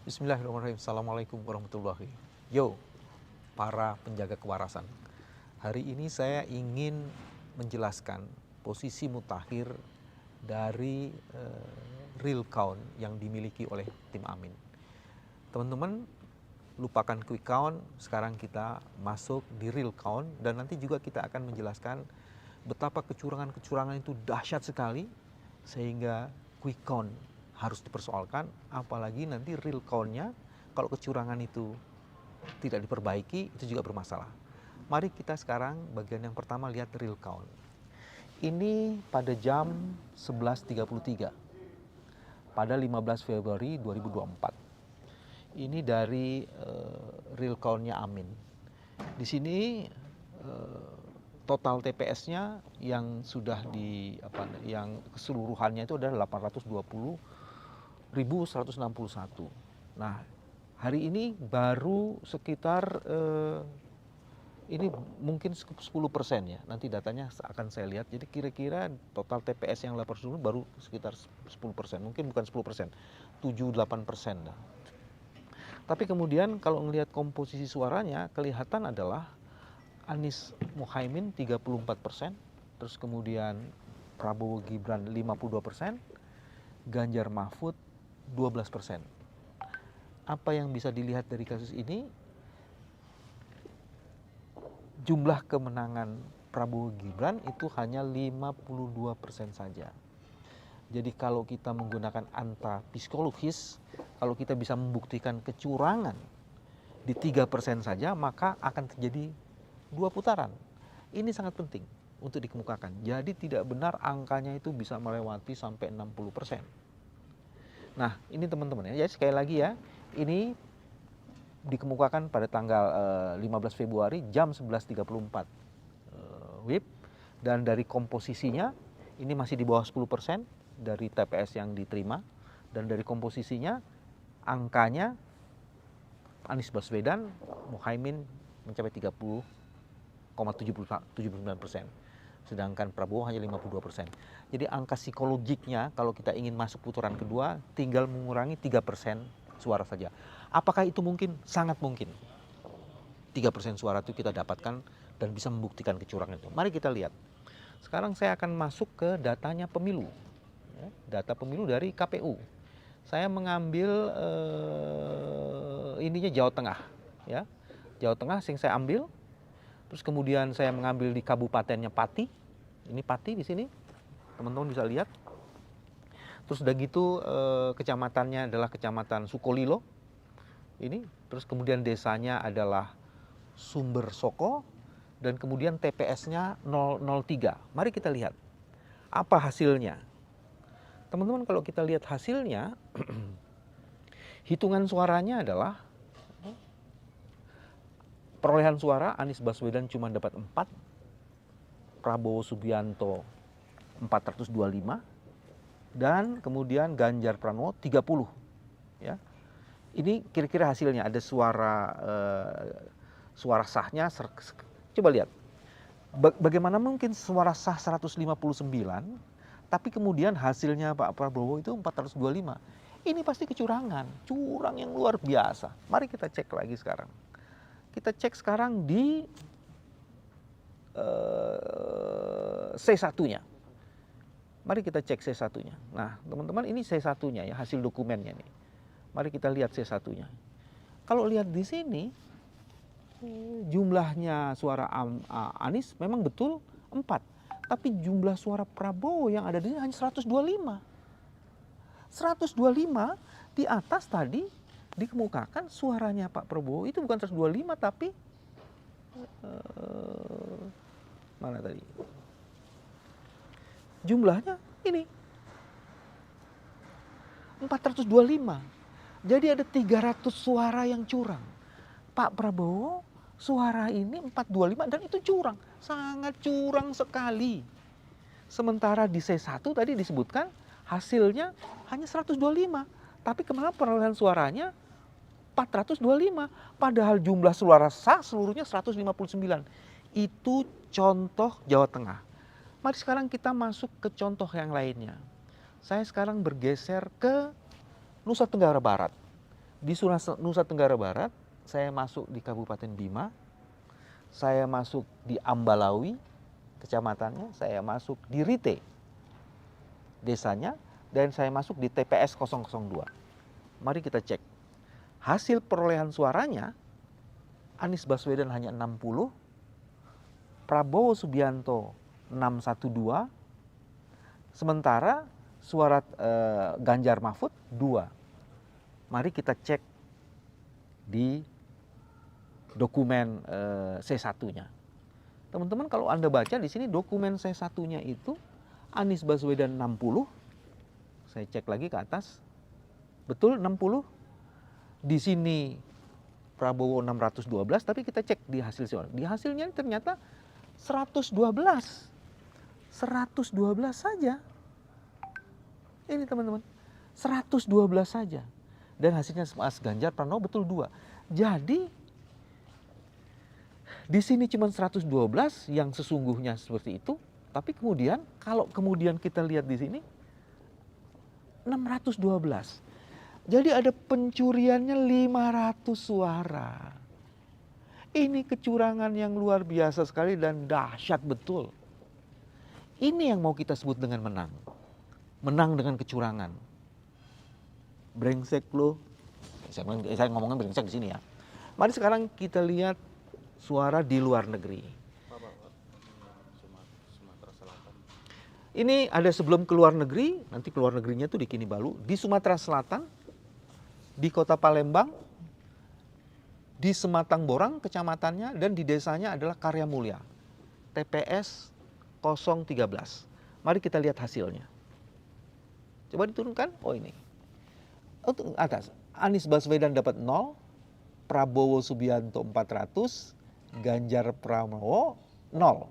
Bismillahirrahmanirrahim. Assalamualaikum warahmatullahi. Yo, para penjaga kewarasan. Hari ini saya ingin menjelaskan posisi mutakhir dari real count yang dimiliki oleh tim Amin. Teman-teman, lupakan quick count, sekarang kita masuk di real count dan nanti juga kita akan menjelaskan betapa kecurangan-kecurangan itu dahsyat sekali sehingga quick count harus dipersoalkan, apalagi nanti real count-nya kalau kecurangan itu tidak diperbaiki itu juga bermasalah. Mari kita sekarang bagian yang pertama lihat real count. Ini pada jam 11.33 pada 15 Februari 2024. Ini dari real count-nya Amin. Di sini total TPS-nya yang sudah yang keseluruhannya itu adalah 820.161. Nah, hari ini baru sekitar ini mungkin 10% ya. Nanti datanya akan saya lihat. Jadi kira-kira total TPS yang lapor dulu baru sekitar 10%. Mungkin bukan 10%, 7-8% lah. Tapi kemudian kalau melihat komposisi suaranya kelihatan adalah Anies Muhaimin 34%, terus kemudian Prabowo Gibran 52%, Ganjar Mahfud 12%. Apa yang bisa dilihat dari kasus ini? Jumlah kemenangan Prabowo Gibran itu hanya 52% saja. Jadi kalau kita menggunakan angka psikologis, kalau kita bisa membuktikan kecurangan di 3% saja, maka akan terjadi 2 putaran. Ini sangat penting untuk dikemukakan. Jadi tidak benar angkanya itu bisa melewati sampai 60%. Nah, ini teman-teman ya. Jadi sekali lagi ya, ini dikemukakan pada tanggal 15 Februari jam 11.34 WIB, dan dari komposisinya ini masih di bawah 10% dari TPS yang diterima, dan dari komposisinya angkanya Anies Baswedan, Muhaimin mencapai 30,79%. Sedangkan Prabowo hanya 52%. Jadi angka psikologiknya kalau kita ingin masuk putaran kedua tinggal mengurangi 3% suara saja. Apakah itu mungkin? Sangat mungkin. 3% suara itu kita dapatkan dan bisa membuktikan kecurangan itu. Mari kita lihat. Sekarang saya akan masuk ke datanya pemilu. Data pemilu dari KPU. Saya mengambil ininya Jawa Tengah. Ya. Jawa Tengah yang saya ambil. Terus kemudian saya mengambil di kabupatennya Pati. Ini Pati di sini, teman-teman bisa lihat. Terus udah gitu kecamatannya adalah kecamatan Sukolilo. Ini, terus kemudian desanya adalah Sumber Soko, dan kemudian TPS-nya 003. Mari kita lihat apa hasilnya. Teman-teman kalau kita lihat hasilnya, hitungan suaranya adalah perolehan suara Anies Baswedan cuma dapat 4, Prabowo Subianto 425, dan kemudian Ganjar Pranowo 30. Ya. Ini kira-kira hasilnya, ada suara sahnya, coba lihat. Bagaimana mungkin suara sah 159, tapi kemudian hasilnya Pak Prabowo itu 425. Ini pasti kecurangan, curang yang luar biasa. Mari kita cek lagi sekarang. Kita cek sekarang di C1-nya. Mari kita cek C1-nya. Nah, teman-teman ini C1-nya ya, hasil dokumennya nih. Mari kita lihat C1-nya. Kalau lihat di sini, jumlahnya suara Anies memang betul 4. Tapi jumlah suara Prabowo yang ada di sini hanya 125. 125 di atas tadi dikemukakan suaranya Pak Prabowo itu bukan 125 tapi mana tadi? Jumlahnya ini 425. Jadi ada 300 suara yang curang. Pak Prabowo suara ini 425 dan itu curang, sangat curang sekali. Sementara di C1 tadi disebutkan hasilnya hanya 125, tapi kenapa perolehan suaranya 425, padahal jumlah suara sah seluruhnya 159. Itu contoh Jawa Tengah. Mari sekarang kita masuk ke contoh yang lainnya. Saya sekarang bergeser ke Nusa Tenggara Barat. Di Nusa Tenggara Barat, saya masuk di Kabupaten Bima, saya masuk di Ambalawi, kecamatannya, saya masuk di Rite, desanya, dan saya masuk di TPS 002. Mari kita cek. Hasil perolehan suaranya, Anies Baswedan hanya 60, Prabowo Subianto 612, sementara suara Ganjar Mahfud 2. Mari kita cek di dokumen C1-nya. Teman-teman, kalau Anda baca di sini dokumen C1-nya itu Anies Baswedan 60. Saya cek lagi ke atas. Betul 60. Di sini Prabowo 612, tapi kita cek di hasil suara. Di hasilnya ternyata 112. 112 saja. Ini teman-teman. 112 saja. Dan hasilnya Mas Ganjar Pranowo betul 2. Jadi di sini cuma 112 yang sesungguhnya seperti itu, tapi kemudian kalau kemudian kita lihat di sini 612. Jadi ada pencuriannya 500 suara. Ini kecurangan yang luar biasa sekali dan dahsyat betul. Ini yang mau kita sebut dengan menang. Menang dengan kecurangan. Brengsek lo. Saya ngomongin brengsek di sini ya. Mari sekarang kita lihat suara di luar negeri. Ini ada sebelum ke luar negeri, nanti keluar negerinya tuh di Kinibalu, di Sumatera Selatan, di Kota Palembang, di Sematang Borang kecamatannya, dan di desanya adalah Karya Mulia, TPS 013. Mari kita lihat hasilnya. Coba diturunkan, oh ini. Untuk atas, Anies Baswedan dapat 0, Prabowo Subianto 400, Ganjar Pranowo 0.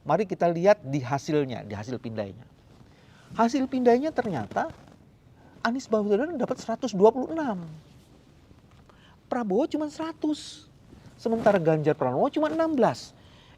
Mari kita lihat di hasilnya, di hasil pindainya. Hasil pindainya ternyata Anies Baswedan dapat 126. Prabowo cuma 100. Sementara Ganjar Pranowo cuma 16.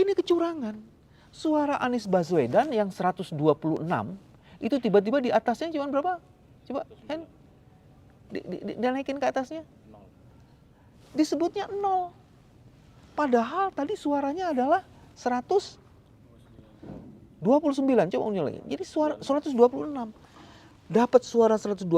Ini kecurangan. Suara Anies Baswedan yang 126 itu tiba-tiba di atasnya cuma berapa? Coba, Hen. Dinaikin ke atasnya. Disebutnya 0. Padahal tadi suaranya adalah 129. Coba ulang lagi. Jadi suara 126. Dapat suara 126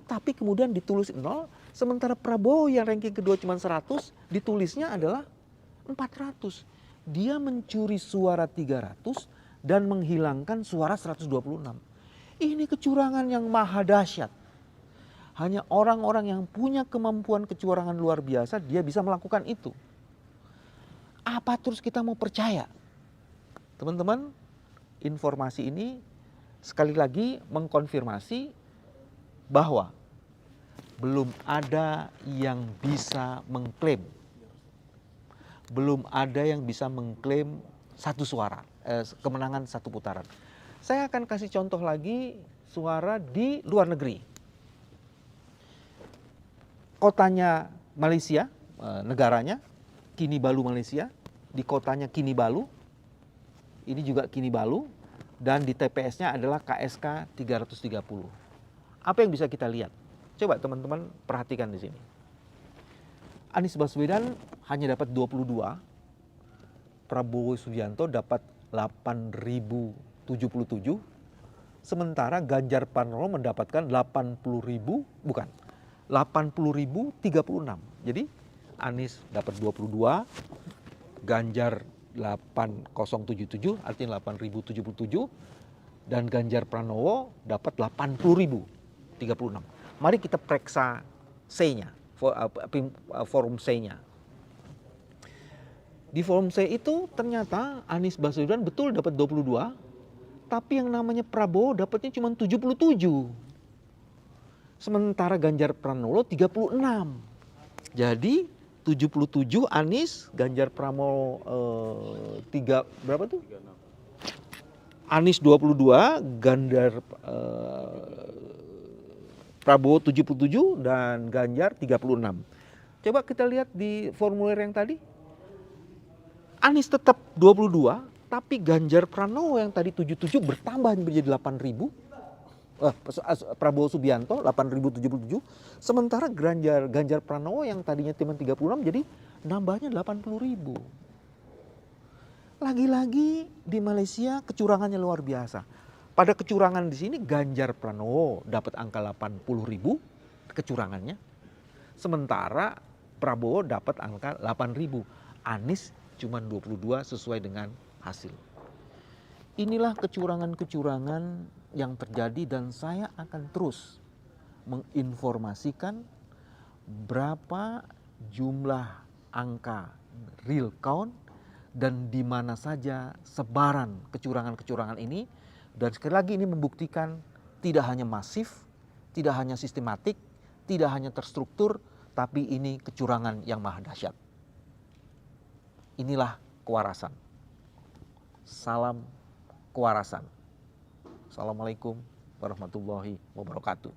tapi kemudian ditulis 0, sementara Prabowo yang ranking kedua cuma 100 ditulisnya adalah 400. Dia mencuri suara 300 dan menghilangkan suara 126. Ini kecurangan yang maha dahsyat. Hanya orang-orang yang punya kemampuan kecurangan luar biasa dia bisa melakukan itu. Apa terus kita mau percaya? Teman-teman, informasi ini sekali lagi mengkonfirmasi bahwa belum ada yang bisa mengklaim. Belum ada yang bisa mengklaim satu suara, kemenangan satu putaran. Saya akan kasih contoh lagi suara di luar negeri. Kotanya Malaysia, negaranya, Kinibalu Malaysia. Di kotanya Kinibalu, ini juga Kinibalu. Dan di TPS-nya adalah KSK 330. Apa yang bisa kita lihat? Coba teman-teman perhatikan di sini. Anies Baswedan hanya dapat 22. Prabowo Subianto dapat 8.077. Sementara Ganjar Pranowo mendapatkan 80.036. Jadi Anies dapat 22, Ganjar 8077 artinya 8077 dan Ganjar Pranowo dapat 80.036. Mari kita periksa C-nya, forum C-nya. Di forum C itu ternyata Anies Baswedan betul dapat 22, tapi yang namanya Prabowo dapatnya cuma 77. Sementara Ganjar Pranowo 36. Jadi 77 Anies, Ganjar Pranowo 3 berapa tuh? 36. Anies 22, Ganjar Prabowo 77 dan Ganjar 36. Coba kita lihat di formulir yang tadi. Anies tetap 22, tapi Ganjar Pranowo yang tadi 77 bertambah menjadi 8.000. Prabowo Subianto 8.077, sementara Ganjar Pranowo yang tadinya cuma 36 jadi nambahnya 80.000. Lagi-lagi di Malaysia kecurangannya luar biasa. Pada kecurangan di sini Ganjar Pranowo dapat angka 80.000 kecurangannya, sementara Prabowo dapat angka 8.000. Anies cuma 22 sesuai dengan hasil. Inilah kecurangan-kecurangan yang terjadi dan saya akan terus menginformasikan berapa jumlah angka real count dan di mana saja sebaran kecurangan-kecurangan ini. Dan sekali lagi ini membuktikan tidak hanya masif, tidak hanya sistematik, tidak hanya terstruktur, tapi ini kecurangan yang maha dahsyat. Inilah kewarasan. Salam kewarasan. Assalamualaikum warahmatullahi wabarakatuh.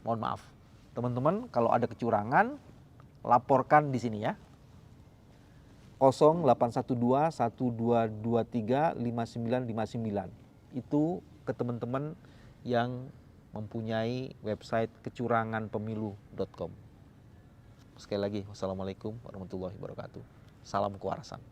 Mohon maaf, teman-teman, kalau ada kecurangan, laporkan di sini ya. 0812-1223-5959. Itu ke teman-teman yang mempunyai website kecuranganpemilu.com. Sekali lagi, wassalamualaikum warahmatullahi wabarakatuh. Salam kewarasan.